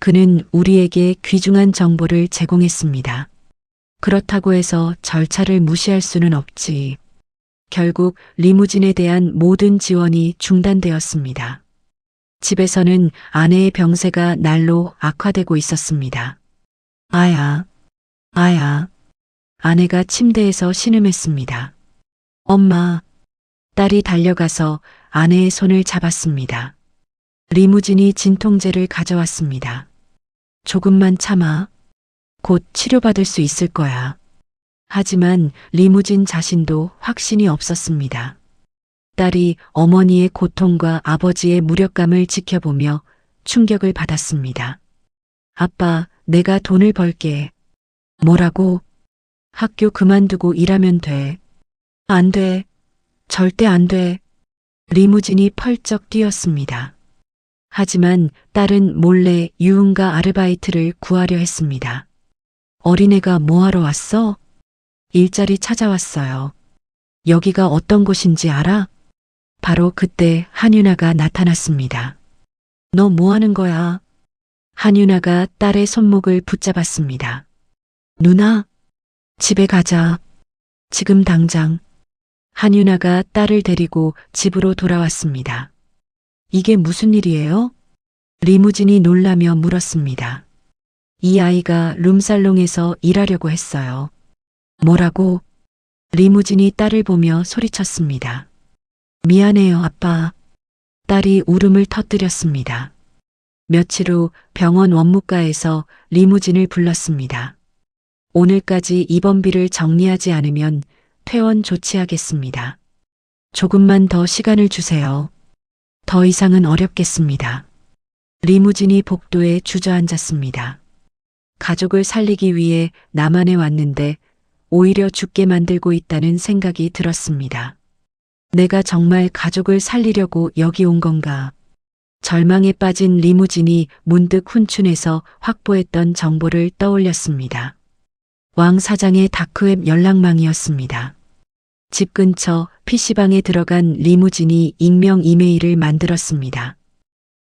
그는 우리에게 귀중한 정보를 제공했습니다. 그렇다고 해서 절차를 무시할 수는 없지. 결국 리무진에 대한 모든 지원이 중단되었습니다. 집에서는 아내의 병세가 날로 악화되고 있었습니다. 아야, 아야. 아내가 침대에서 신음했습니다. 엄마. 딸이 달려가서 아내의 손을 잡았습니다. 리무진이 진통제를 가져왔습니다. 조금만 참아. 곧 치료받을 수 있을 거야. 하지만 리무진 자신도 확신이 없었습니다. 딸이 어머니의 고통과 아버지의 무력감을 지켜보며 충격을 받았습니다. 아빠, 내가 돈을 벌게. 뭐라고? 학교 그만두고 일하면 돼. 안 돼. 절대 안 돼. 리무진이 펄쩍 뛰었습니다. 하지만 딸은 몰래 유흥가 아르바이트를 구하려 했습니다. 어린애가 뭐하러 왔어? 일자리 찾아왔어요. 여기가 어떤 곳인지 알아? 바로 그때 한유나가 나타났습니다. 너 뭐 하는 거야? 한유나가 딸의 손목을 붙잡았습니다. 누나, 집에 가자. 지금 당장. 한유나가 딸을 데리고 집으로 돌아왔습니다. 이게 무슨 일이에요? 리무진이 놀라며 물었습니다. 이 아이가 룸살롱에서 일하려고 했어요. 뭐라고? 리무진이 딸을 보며 소리쳤습니다. 미안해요, 아빠. 딸이 울음을 터뜨렸습니다. 며칠 후 병원 원무과에서 리무진을 불렀습니다. 오늘까지 입원비를 정리하지 않으면 퇴원 조치하겠습니다. 조금만 더 시간을 주세요. 더 이상은 어렵겠습니다. 리무진이 복도에 주저앉았습니다. 가족을 살리기 위해 남한에 왔는데 오히려 죽게 만들고 있다는 생각이 들었습니다. 내가 정말 가족을 살리려고 여기 온 건가? 절망에 빠진 리무진이 문득 훈춘에서 확보했던 정보를 떠올렸습니다. 왕 사장의 다크웹 연락망이었습니다. 집 근처 PC방에 들어간 리무진이 익명 이메일을 만들었습니다.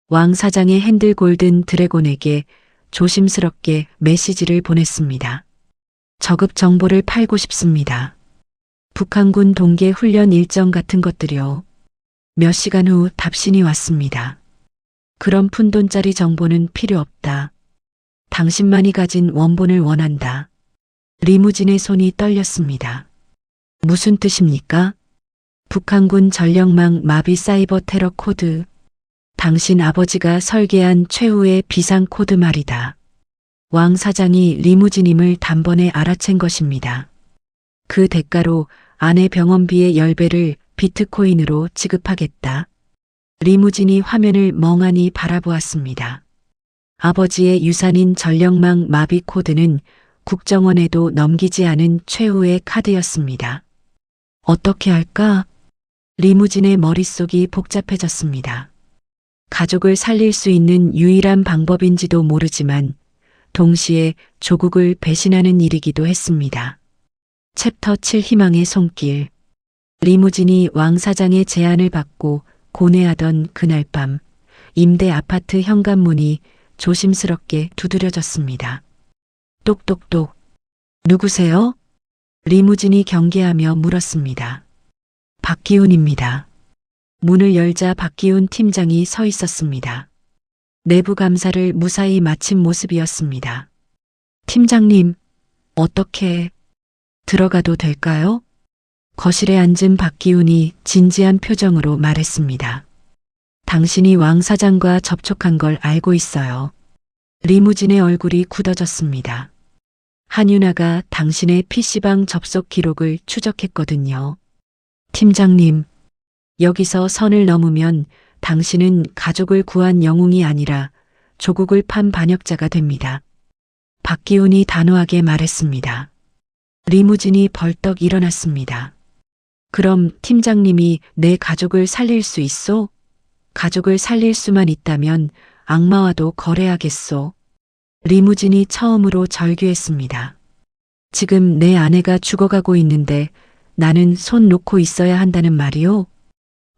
왕 사장의 핸들 골든 드래곤에게 조심스럽게 메시지를 보냈습니다. 저급 정보를 팔고 싶습니다. 북한군 동계 훈련 일정 같은 것들이요. 몇 시간 후 답신이 왔습니다. 그런 푼돈짜리 정보는 필요 없다. 당신만이 가진 원본을 원한다. 리무진의 손이 떨렸습니다. 무슨 뜻입니까? 북한군 전력망 마비 사이버 테러 코드. 당신 아버지가 설계한 최후의 비상 코드 말이다. 왕 사장이 리무진임을 단번에 알아챈 것입니다. 그 대가로 아내 병원비의 10배를 비트코인으로 지급하겠다. 리무진이 화면을 멍하니 바라보았습니다. 아버지의 유산인 전력망 마비 코드는 국정원에도 넘기지 않은 최후의 카드였습니다. 어떻게 할까? 리무진의 머릿속이 복잡해졌습니다. 가족을 살릴 수 있는 유일한 방법인지도 모르지만 동시에 조국을 배신하는 일이기도 했습니다. 챕터 7 희망의 손길. 리무진이 왕 사장의 제안을 받고 고뇌하던 그날 밤 임대 아파트 현관문이 조심스럽게 두드려졌습니다. 똑똑똑. 누구세요? 리무진이 경계하며 물었습니다. 박기훈입니다. 문을 열자 박기훈 팀장이 서 있었습니다. 내부 감사를 무사히 마친 모습이었습니다. 팀장님, 어떻게 들어가도 될까요? 거실에 앉은 박기훈이 진지한 표정으로 말했습니다. 당신이 왕 사장과 접촉한 걸 알고 있어요. 리무진의 얼굴이 굳어졌습니다. 한윤아가 당신의 PC방 접속 기록을 추적했거든요. 팀장님, 여기서 선을 넘으면 당신은 가족을 구한 영웅이 아니라 조국을 판 반역자가 됩니다. 박기훈이 단호하게 말했습니다. 리무진이 벌떡 일어났습니다. 그럼 팀장님이 내 가족을 살릴 수 있소? 가족을 살릴 수만 있다면 악마와도 거래하겠소. 리무진이 처음으로 절규했습니다. 지금 내 아내가 죽어가고 있는데 나는 손 놓고 있어야 한다는 말이오?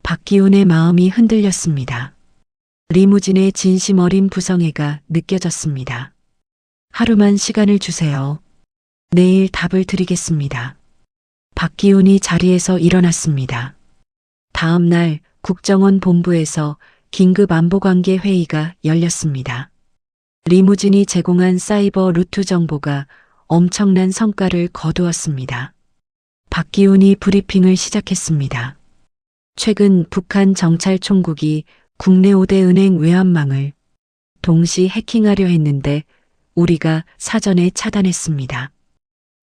박기훈의 마음이 흔들렸습니다. 리무진의 진심 어린 부성애가 느껴졌습니다. 하루만 시간을 주세요. 내일 답을 드리겠습니다. 박기훈이 자리에서 일어났습니다. 다음 날 국정원 본부에서 긴급 안보관계 회의가 열렸습니다. 리무진이 제공한 사이버 루트 정보가 엄청난 성과를 거두었습니다. 박기훈이 브리핑을 시작했습니다. 최근 북한 정찰총국이 국내 5대 은행 외환망을 동시 해킹하려 했는데 우리가 사전에 차단했습니다.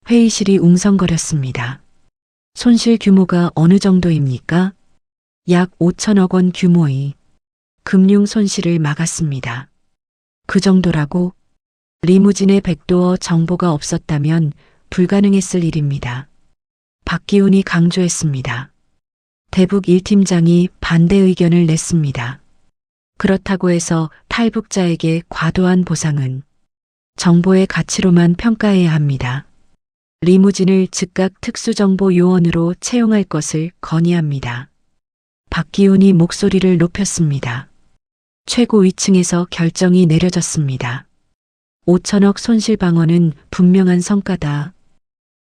회의실이 웅성거렸습니다. 손실 규모가 어느 정도입니까? 약 5천억 원 규모의 금융 손실을 막았습니다. 그 정도라고? 리무진의 백도어 정보가 없었다면 불가능했을 일입니다. 박기훈이 강조했습니다. 대북 1팀장이 반대 의견을 냈습니다. 그렇다고 해서 탈북자에게 과도한 보상은 정보의 가치로만 평가해야 합니다. 리무진을 즉각 특수정보 요원으로 채용할 것을 건의합니다. 박기훈이 목소리를 높였습니다. 최고 위층에서 결정이 내려졌습니다. 5천억 손실 방어는 분명한 성과다.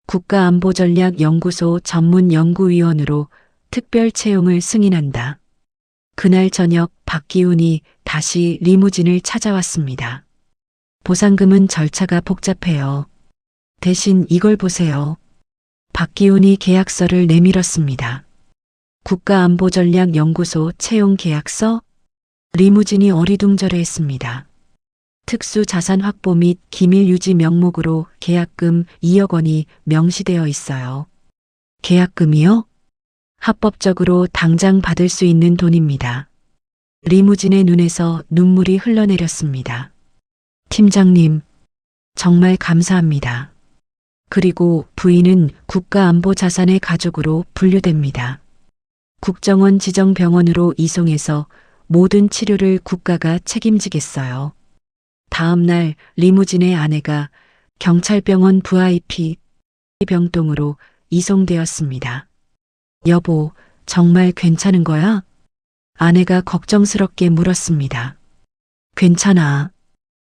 국가안보전략연구소 전문연구위원으로 특별 채용을 승인한다. 그날 저녁 박기훈이 다시 리무진을 찾아왔습니다. 보상금은 절차가 복잡해요. 대신 이걸 보세요. 박기훈이 계약서를 내밀었습니다. 국가안보전략연구소 채용 계약서? 리무진이 어리둥절해했습니다. 특수자산 확보 및 기밀 유지 명목으로 계약금 2억 원이 명시되어 있어요. 계약금이요? 합법적으로 당장 받을 수 있는 돈입니다. 리무진의 눈에서 눈물이 흘러내렸습니다. 팀장님, 정말 감사합니다. 그리고 부인은 국가안보자산의 가족으로 분류됩니다. 국정원 지정병원으로 이송해서 모든 치료를 국가가 책임지겠어요. 다음 날 리무진의 아내가 경찰병원 VIP 병동으로 이송되었습니다. 여보, 정말 괜찮은 거야? 아내가 걱정스럽게 물었습니다. 괜찮아.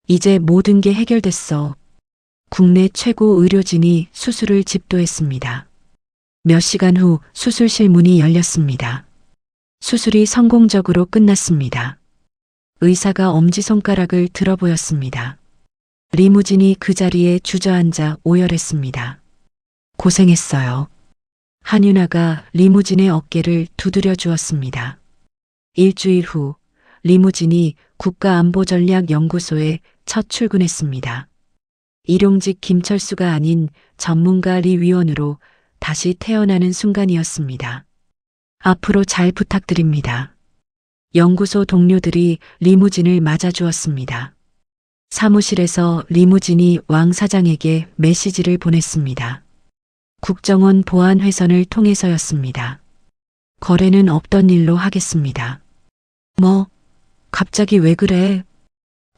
이제 모든 게 해결됐어. 국내 최고 의료진이 수술을 집도했습니다. 몇 시간 후 수술실 문이 열렸습니다. 수술이 성공적으로 끝났습니다. 의사가 엄지손가락을 들어 보였습니다. 리무진이 그 자리에 주저앉아 오열했습니다. 고생했어요. 한윤아가 리무진의 어깨를 두드려 주었습니다. 일주일 후 리무진이 국가안보전략연구소에 첫 출근했습니다. 일용직 김철수가 아닌 전문가 리 위원으로 다시 태어나는 순간이었습니다. 앞으로 잘 부탁드립니다. 연구소 동료들이 리무진을 맞아주었습니다. 사무실에서 리무진이 왕 사장에게 메시지를 보냈습니다. 국정원 보안회선을 통해서였습니다. 거래는 없던 일로 하겠습니다. 뭐, 갑자기 왜 그래?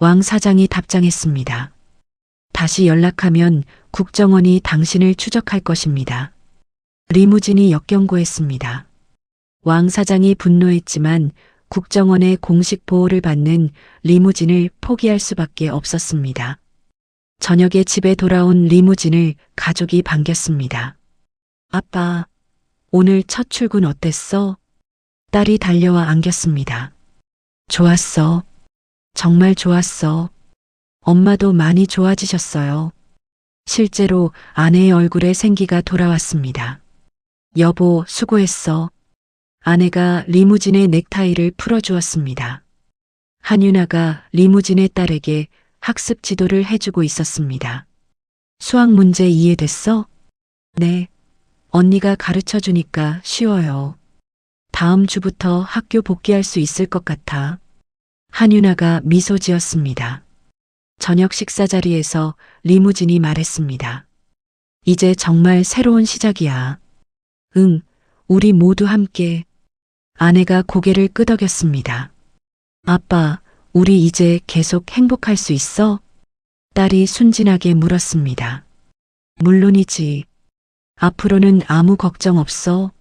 왕 사장이 답장했습니다. 다시 연락하면 국정원이 당신을 추적할 것입니다. 리무진이 역경고했습니다. 왕 사장이 분노했지만 국정원의 공식 보호를 받는 리무진을 포기할 수밖에 없었습니다. 저녁에 집에 돌아온 리무진을 가족이 반겼습니다. 아빠, 오늘 첫 출근 어땠어? 딸이 달려와 안겼습니다. 좋았어. 정말 좋았어. 엄마도 많이 좋아지셨어요. 실제로 아내의 얼굴에 생기가 돌아왔습니다. 여보, 수고했어. 아내가 리무진의 넥타이를 풀어주었습니다. 한윤아가 리무진의 딸에게 학습 지도를 해주고 있었습니다. 수학 문제 이해됐어? 네. 언니가 가르쳐 주니까 쉬워요. 다음 주부터 학교 복귀할 수 있을 것 같아. 한윤아가 미소 지었습니다. 저녁 식사 자리에서 리무진이 말했습니다. 이제 정말 새로운 시작이야. 응, 우리 모두 함께. 아내가 고개를 끄덕였습니다. 아빠, 우리 이제 계속 행복할 수 있어? 딸이 순진하게 물었습니다. 물론이지. 앞으로는 아무 걱정 없어.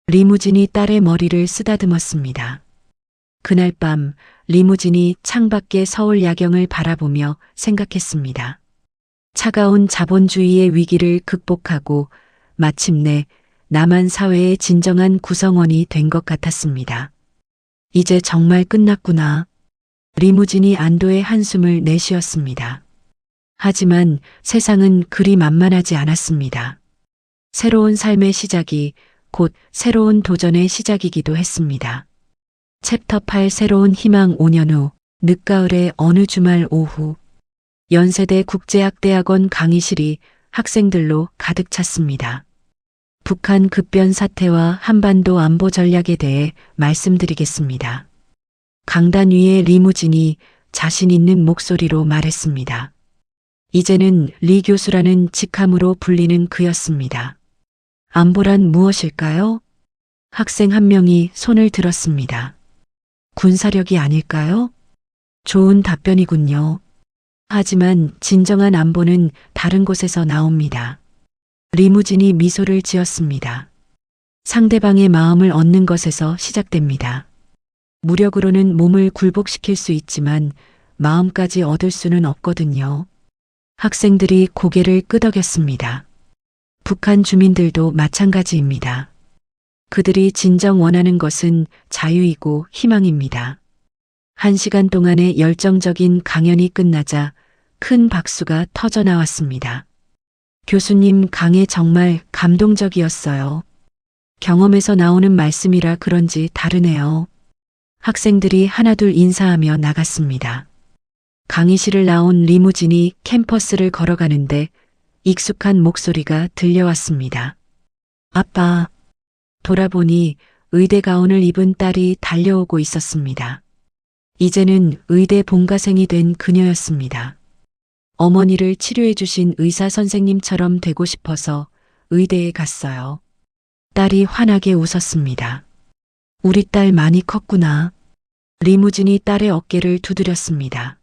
리무진이 딸의 머리를 쓰다듬었습니다. 그날 밤 리무진이 창밖의 서울 야경을 바라보며 생각했습니다. 차가운 자본주의의 위기를 극복하고 마침내 남한 사회의 진정한 구성원이 된 것 같았습니다. 이제 정말 끝났구나. 리무진이 안도의 한숨을 내쉬었습니다. 하지만 세상은 그리 만만하지 않았습니다. 새로운 삶의 시작이 곧 새로운 도전의 시작이기도 했습니다. 챕터 8 새로운 희망 5년 후 늦가을의 어느 주말 오후 연세대 국제학대학원 강의실이 학생들로 가득 찼습니다. 북한 급변 사태와 한반도 안보 전략에 대해 말씀드리겠습니다. 강단 위에 리무진이 자신 있는 목소리로 말했습니다. 이제는 리 교수라는 직함으로 불리는 그였습니다. 안보란 무엇일까요? 학생 한 명이 손을 들었습니다. 군사력이 아닐까요? 좋은 답변이군요. 하지만 진정한 안보는 다른 곳에서 나옵니다. 리무진이 미소를 지었습니다. 상대방의 마음을 얻는 것에서 시작됩니다. 무력으로는 몸을 굴복시킬 수 있지만 마음까지 얻을 수는 없거든요. 학생들이 고개를 끄덕였습니다. 북한 주민들도 마찬가지입니다. 그들이 진정 원하는 것은 자유이고 희망입니다. 1시간 동안의 열정적인 강연이 끝나자 큰 박수가 터져 나왔습니다. 교수님 강의 정말 감동적이었어요. 경험에서 나오는 말씀이라 그런지 다르네요. 학생들이 하나둘 인사하며 나갔습니다. 강의실을 나온 리무진이 캠퍼스를 걸어가는데 익숙한 목소리가 들려왔습니다. 아빠. 돌아보니 의대 가운을 입은 딸이 달려오고 있었습니다. 이제는 의대 본과생이 된 그녀였습니다. 어머니를 치료해 주신 의사 선생님처럼 되고 싶어서 의대에 갔어요. 딸이 환하게 웃었습니다. 우리 딸 많이 컸구나. 리무진이 딸의 어깨를 두드렸습니다.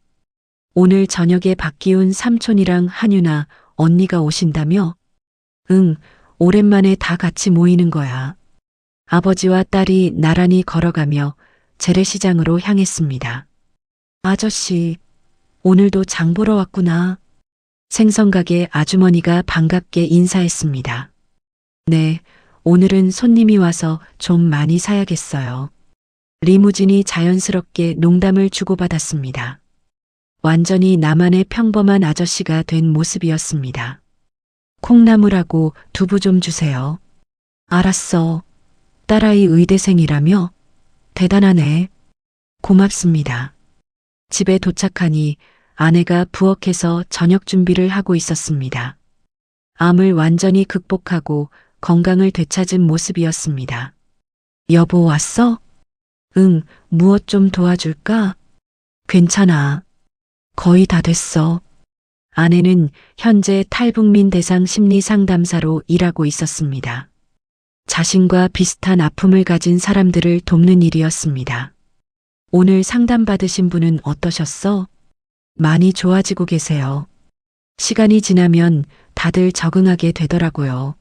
오늘 저녁에 박기훈 삼촌이랑 한유나 언니가 오신다며? 응, 오랜만에 다 같이 모이는 거야. 아버지와 딸이 나란히 걸어가며 재래시장으로 향했습니다. 아저씨, 오늘도 장 보러 왔구나. 생선가게 아주머니가 반갑게 인사했습니다. 네, 오늘은 손님이 와서 좀 많이 사야겠어요. 리무진이 자연스럽게 농담을 주고받았습니다. 완전히 나만의 평범한 아저씨가 된 모습이었습니다. 콩나물하고 두부 좀 주세요. 알았어. 딸아이 의대생이라며? 대단하네. 고맙습니다. 집에 도착하니 아내가 부엌에서 저녁 준비를 하고 있었습니다. 암을 완전히 극복하고 건강을 되찾은 모습이었습니다. 여보 왔어? 응, 무엇 좀 도와줄까? 괜찮아. 거의 다 됐어. 아내는 현재 탈북민 대상 심리 상담사로 일하고 있었습니다. 자신과 비슷한 아픔을 가진 사람들을 돕는 일이었습니다. 오늘 상담받으신 분은 어떠셨어? 많이 좋아지고 계세요. 시간이 지나면 다들 적응하게 되더라고요.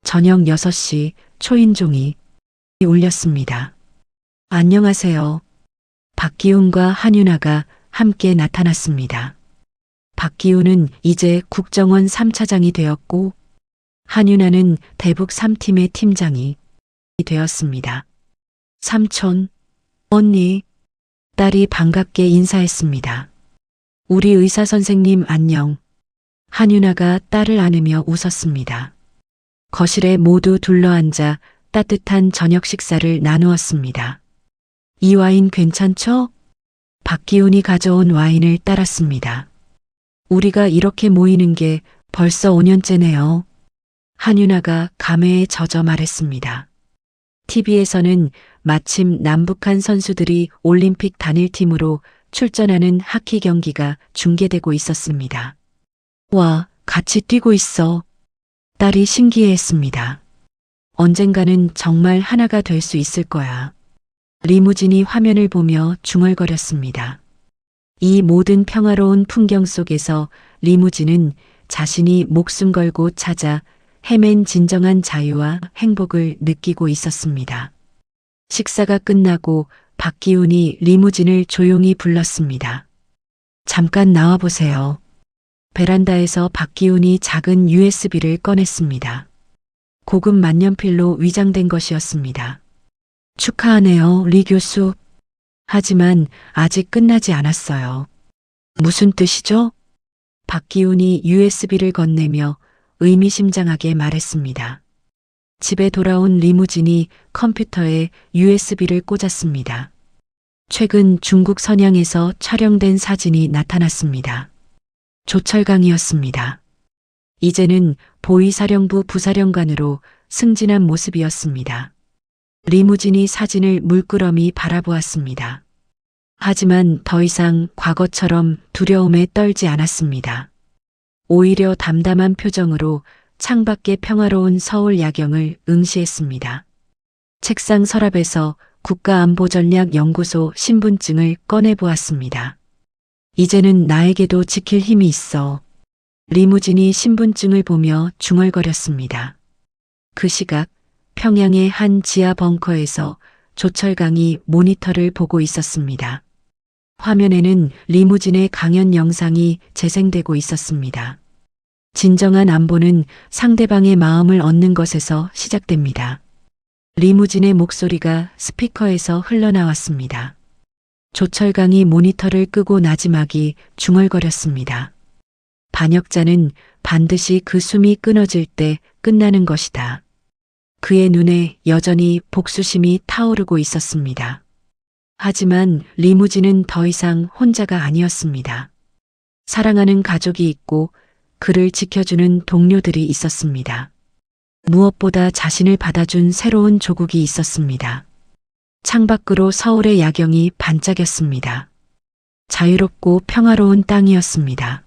저녁 6시 초인종이 울렸습니다. 안녕하세요. 박기훈과 한윤아가 함께 나타났습니다. 박기훈은 이제 국정원 3차장이 되었고 한윤아는 대북 3팀의 팀장이 되었습니다. 삼촌, 언니, 딸이 반갑게 인사했습니다. 우리 의사 선생님 안녕. 한윤아가 딸을 안으며 웃었습니다. 거실에 모두 둘러앉아 따뜻한 저녁 식사를 나누었습니다. 이 와인 괜찮죠? 박기훈이 가져온 와인을 따랐습니다. 우리가 이렇게 모이는 게 벌써 5년째네요. 한윤아가 감회에 젖어 말했습니다. TV에서는 마침 남북한 선수들이 올림픽 단일팀으로 출전하는 하키 경기가 중계되고 있었습니다. 와, 같이 뛰고 있어. 딸이 신기해했습니다. 언젠가는 정말 하나가 될 수 있을 거야. 리무진이 화면을 보며 중얼거렸습니다. 이 모든 평화로운 풍경 속에서 리무진은 자신이 목숨 걸고 찾아 헤맨 진정한 자유와 행복을 느끼고 있었습니다. 식사가 끝나고 박기훈이 리무진을 조용히 불렀습니다. 잠깐 나와보세요. 베란다에서 박기훈이 작은 USB를 꺼냈습니다. 고급 만년필로 위장된 것이었습니다. 축하하네요, 리 교수. 하지만 아직 끝나지 않았어요. 무슨 뜻이죠? 박기훈이 USB를 건네며 의미심장하게 말했습니다. 집에 돌아온 리무진이 컴퓨터에 USB를 꽂았습니다. 최근 중국 선양에서 촬영된 사진이 나타났습니다. 조철강이었습니다. 이제는 보위사령부 부사령관으로 승진한 모습이었습니다. 리무진이 사진을 물끄러미 바라보았습니다. 하지만 더 이상 과거처럼 두려움에 떨지 않았습니다. 오히려 담담한 표정으로 창밖의 평화로운 서울 야경을 응시했습니다. 책상 서랍에서 국가안보전략연구소 신분증을 꺼내보았습니다. 이제는 나에게도 지킬 힘이 있어. 리무진이 신분증을 보며 중얼거렸습니다. 그 시각 평양의 한 지하 벙커에서 조철강이 모니터를 보고 있었습니다. 화면에는 리무진의 강연 영상이 재생되고 있었습니다. 진정한 안보는 상대방의 마음을 얻는 것에서 시작됩니다. 리무진의 목소리가 스피커에서 흘러나왔습니다. 조철강이 모니터를 끄고 나지막이 중얼거렸습니다. 반역자는 반드시 그 숨이 끊어질 때 끝나는 것이다. 그의 눈에 여전히 복수심이 타오르고 있었습니다. 하지만 리무진은 더 이상 혼자가 아니었습니다. 사랑하는 가족이 있고 그를 지켜주는 동료들이 있었습니다. 무엇보다 자신을 받아준 새로운 조국이 있었습니다. 창밖으로 서울의 야경이 반짝였습니다. 자유롭고 평화로운 땅이었습니다.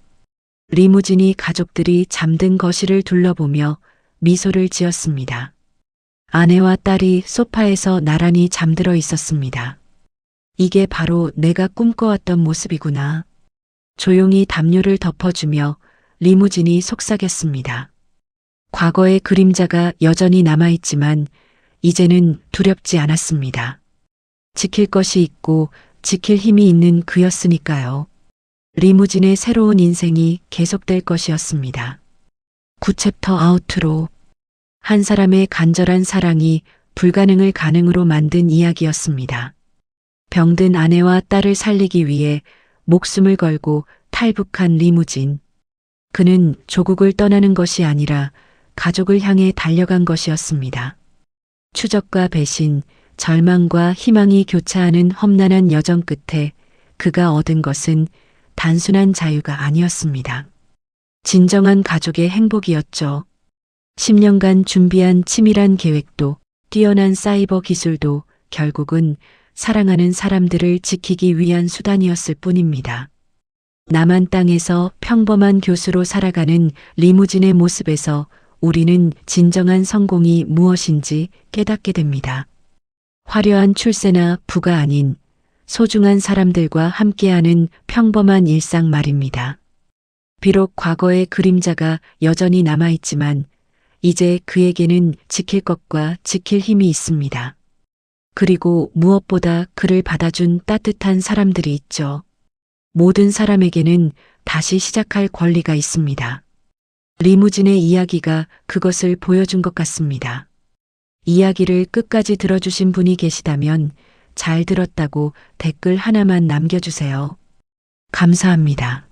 리무진이 가족들이 잠든 거실을 둘러보며 미소를 지었습니다. 아내와 딸이 소파에서 나란히 잠들어 있었습니다. 이게 바로 내가 꿈꿔왔던 모습이구나. 조용히 담요를 덮어주며 리무진이 속삭였습니다. 과거의 그림자가 여전히 남아있지만 이제는 두렵지 않았습니다. 지킬 것이 있고 지킬 힘이 있는 그였으니까요. 리무진의 새로운 인생이 계속될 것이었습니다. 9챕터 아우트로 한 사람의 간절한 사랑이 불가능을 가능으로 만든 이야기였습니다. 병든 아내와 딸을 살리기 위해 목숨을 걸고 탈북한 리무진. 그는 조국을 떠나는 것이 아니라 가족을 향해 달려간 것이었습니다. 추적과 배신, 절망과 희망이 교차하는 험난한 여정 끝에 그가 얻은 것은 단순한 자유가 아니었습니다. 진정한 가족의 행복이었죠. 10년간 준비한 치밀한 계획도 뛰어난 사이버 기술도 결국은 사랑하는 사람들을 지키기 위한 수단이었을 뿐입니다. 남한 땅에서 평범한 교수로 살아가는 리무진의 모습에서 우리는 진정한 성공이 무엇인지 깨닫게 됩니다. 화려한 출세나 부가 아닌 소중한 사람들과 함께하는 평범한 일상 말입니다. 비록 과거의 그림자가 여전히 남아있지만 이제 그에게는 지킬 것과 지킬 힘이 있습니다. 그리고 무엇보다 그를 받아준 따뜻한 사람들이 있죠. 모든 사람에게는 다시 시작할 권리가 있습니다. 리무진의 이야기가 그것을 보여준 것 같습니다. 이야기를 끝까지 들어주신 분이 계시다면 잘 들었다고 댓글 하나만 남겨주세요. 감사합니다.